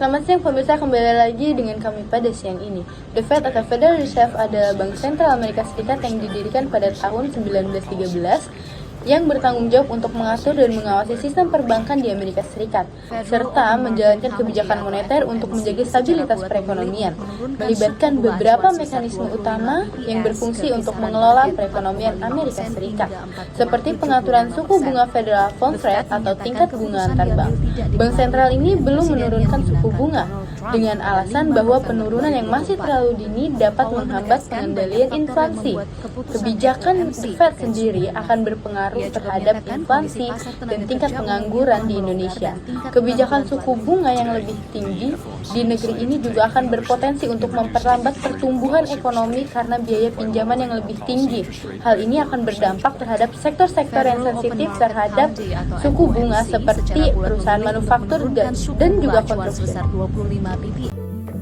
Selamat siang pemirsa, kembali lagi dengan kami pada siang ini. The Fed atau Federal Reserve adalah Bank Sentral Amerika Serikat yang didirikan pada tahun 1913 yang bertanggung jawab untuk mengatur dan mengawasi sistem perbankan di Amerika Serikat, serta menjalankan kebijakan moneter untuk menjaga stabilitas perekonomian, melibatkan beberapa mekanisme utama yang berfungsi untuk mengelola perekonomian Amerika Serikat, seperti pengaturan suku bunga Federal Funds Rate atau tingkat bunga antar bank. Bank sentral ini belum menurunkan suku bunga, dengan alasan bahwa penurunan yang masih terlalu dini dapat menghambat pengendalian inflasi. Kebijakan The Fed sendiri akan berpengaruh terhadap inflasi dan tingkat pengangguran di Indonesia. Kebijakan suku bunga yang lebih tinggi di negeri ini juga akan berpotensi untuk memperlambat pertumbuhan ekonomi karena biaya pinjaman yang lebih tinggi. Hal ini akan berdampak terhadap sektor-sektor yang sensitif terhadap suku bunga seperti perusahaan manufaktur dan juga konstruksi.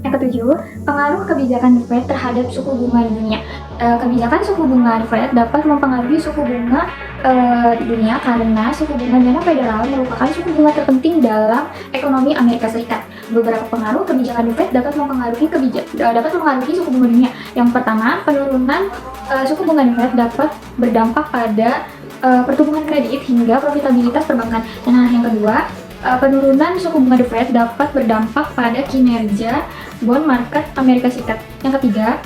Yang ketujuh, pengaruh kebijakan The Fed terhadap suku bunga dunia. Kebijakan suku bunga The Fed dapat mempengaruhi suku bunga dunia karena suku bunga dana federal merupakan suku bunga terpenting dalam ekonomi Amerika Serikat. Beberapa pengaruh kebijakan The Fed dapat mempengaruhi suku bunga dunia. Yang pertama, penurunan suku bunga The Fed dapat berdampak pada pertumbuhan kredit hingga profitabilitas perbankan. Nah, yang kedua, penurunan suku bunga The Fed dapat berdampak pada kinerja bond market Amerika Serikat. Yang ketiga,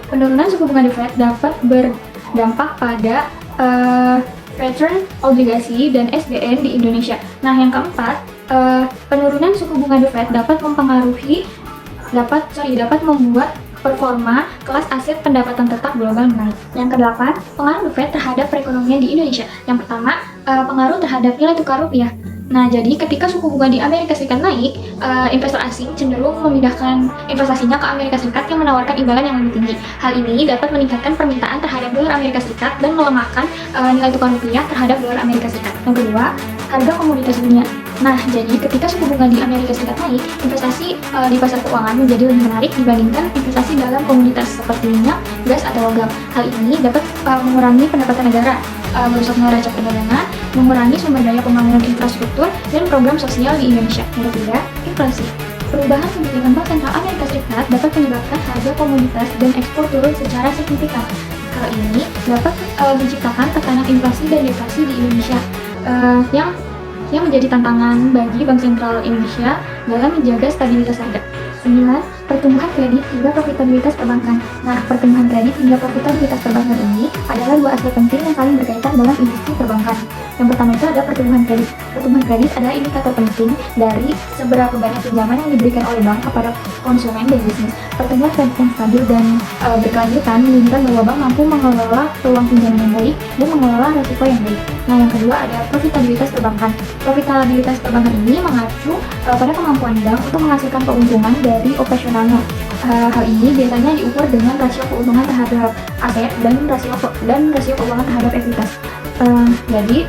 penurunan suku bunga The Fed dapat berdampak pada return obligasi dan SDN di Indonesia. Nah, yang keempat, penurunan suku bunga The Fed dapat membuat performa kelas aset pendapatan tetap global naik. Yang kedelapan, pengaruh The Fed terhadap perekonomian di Indonesia. Yang pertama, pengaruh terhadap nilai tukar rupiah. Nah, jadi ketika suku bunga di Amerika Serikat naik, investor asing cenderung memindahkan investasinya ke Amerika Serikat yang menawarkan imbalan yang lebih tinggi. Hal ini dapat meningkatkan permintaan terhadap dolar Amerika Serikat dan melemahkan nilai tukar rupiah terhadap dolar Amerika Serikat. Yang kedua, harga komoditas dunia. Nah, jadi ketika suku bunga di Amerika Serikat naik, investasi di pasar keuangan menjadi lebih menarik dibandingkan investasi dalam komoditas seperti minyak, gas, atau logam. Hal ini dapat mengurangi pendapatan negara, merusak neraca perdagangan, mengurangi sumber daya pembangunan infrastruktur dan program sosial di Indonesia. Yang ketiga, inflasi. Perubahan kebijakan Bank Sentral Amerika Serikat dapat menyebabkan harga komoditas dan ekspor turun secara signifikan. Hal ini dapat menciptakan tekanan inflasi dan deflasi di Indonesia yang menjadi tantangan bagi Bank Sentral Indonesia dalam menjaga stabilitas harga. 9. Pertumbuhan kredit hingga profitabilitas perbankan. Nah, pertumbuhan kredit hingga profitabilitas perbankan ini adalah dua aspek penting yang saling berkaitan dalam industri perbankan. Yang pertama itu ada pertumbuhan kredit. Pertumbuhan kredit adalah indikator penting dari seberapa banyak pinjaman yang diberikan oleh bank kepada konsumen dan bisnis. Pertumbuhan kredit yang stabil dan berkelanjutan menunjukkan bahwa bank mampu mengelola peluang pinjaman yang baik dan mengelola risiko yang baik. Nah, yang kedua ada profitabilitas perbankan. Profitabilitas perbankan ini mengacu pada kemampuan bank untuk menghasilkan keuntungan dari operasionalnya. Hal ini biasanya diukur dengan rasio keuntungan terhadap aset dan rasio keuangan terhadap ekuitas. Jadi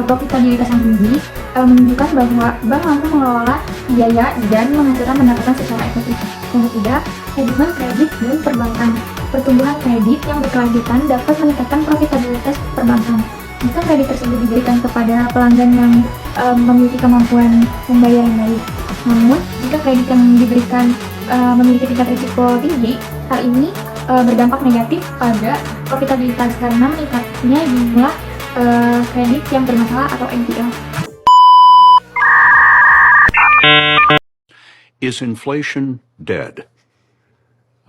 profitabilitas yang tinggi menunjukkan bahwa bank mampu mengelola biaya dan menghasilkan pendapatan secara efektif. Yang ketiga, hubungan kredit dan perbankan. Pertumbuhan kredit yang berkelanjutan dapat meningkatkan profitabilitas perbankan. Jika kredit tersebut diberikan kepada pelanggan yang memiliki kemampuan membayar yang baik. Namun, jika kredit yang diberikan memiliki tingkat risiko tinggi, hal ini berdampak negatif pada profitabilitas karena meningkatnya jumlah kredit yang bermasalah atau NPL. Is inflation dead?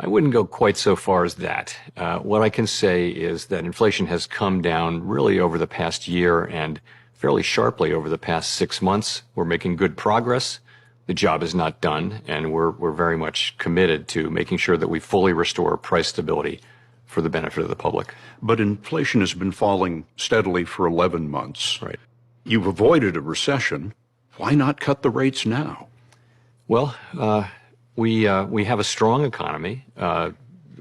I wouldn't go quite so far as that. What I can say is that inflation has come down really over the past year and fairly sharply over the past 6 months. We're making good progress. The job is not done, and we're very much committed to making sure that we fully restore price stability for the benefit of the public. But inflation has been falling steadily for 11 months. Right. You've avoided a recession. Why not cut the rates now? Well, we have a strong economy.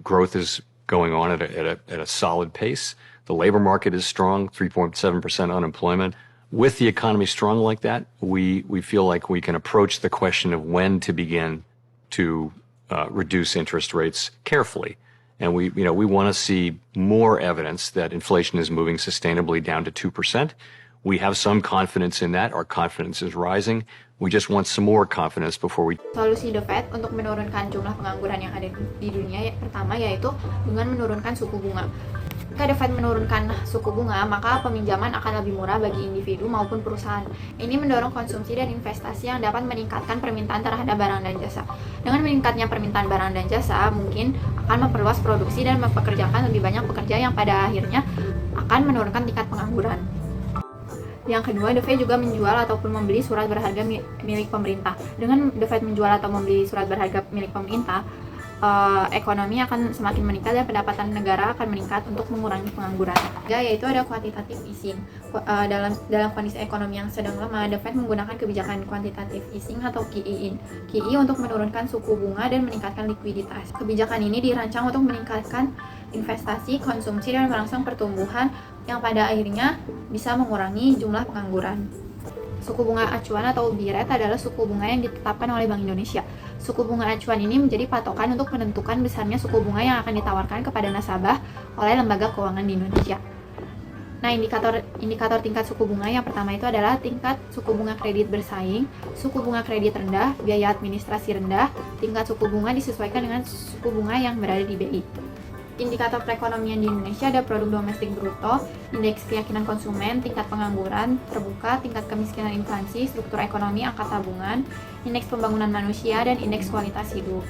Growth is going on at a solid pace. The labor market is strong, 3.7% unemployment. With the economy strong like that, we feel like we can approach the question of when to begin to reduce interest rates carefully. And we want to see more evidence that inflation is moving sustainably down to 2%. We have some confidence in that. Our confidence is rising. We just want some more confidence before we Solusi The Fed untuk menurunkan jumlah pengangguran yang ada di dunia pertama yaitu dengan menurunkan suku bunga. Jika The Fed menurunkan suku bunga, maka peminjaman akan lebih murah bagi individu maupun perusahaan. Ini mendorong konsumsi dan investasi yang dapat meningkatkan permintaan terhadap barang dan jasa. Dengan meningkatnya permintaan barang dan jasa, mungkin akan memperluas produksi dan mempekerjakan lebih banyak pekerja yang pada akhirnya akan menurunkan tingkat pengangguran. Yang kedua, The Fed juga menjual ataupun membeli surat berharga milik pemerintah. Dengan The Fed menjual atau membeli surat berharga milik pemerintah, ekonomi akan semakin meningkat dan pendapatan negara akan meningkat untuk mengurangi pengangguran. Yaitu ada quantitative easing. Dalam kondisi ekonomi yang sedang lemah, The Fed menggunakan kebijakan quantitative easing atau QE. QE untuk menurunkan suku bunga dan meningkatkan likuiditas. Kebijakan ini dirancang untuk meningkatkan investasi, konsumsi, dan merangsang pertumbuhan yang pada akhirnya bisa mengurangi jumlah pengangguran. Suku bunga acuan atau BI rate adalah suku bunga yang ditetapkan oleh Bank Indonesia. Suku bunga acuan ini menjadi patokan untuk menentukan besarnya suku bunga yang akan ditawarkan kepada nasabah oleh lembaga keuangan di Indonesia. Nah, indikator tingkat suku bunga yang pertama itu adalah tingkat suku bunga kredit bersaing, suku bunga kredit rendah, biaya administrasi rendah, tingkat suku bunga disesuaikan dengan suku bunga yang berada di BI. Indikator perekonomian di Indonesia ada produk domestik bruto, indeks keyakinan konsumen, tingkat pengangguran terbuka, tingkat kemiskinan inflasi, struktur ekonomi, angka tabungan, indeks pembangunan manusia, dan indeks kualitas hidup.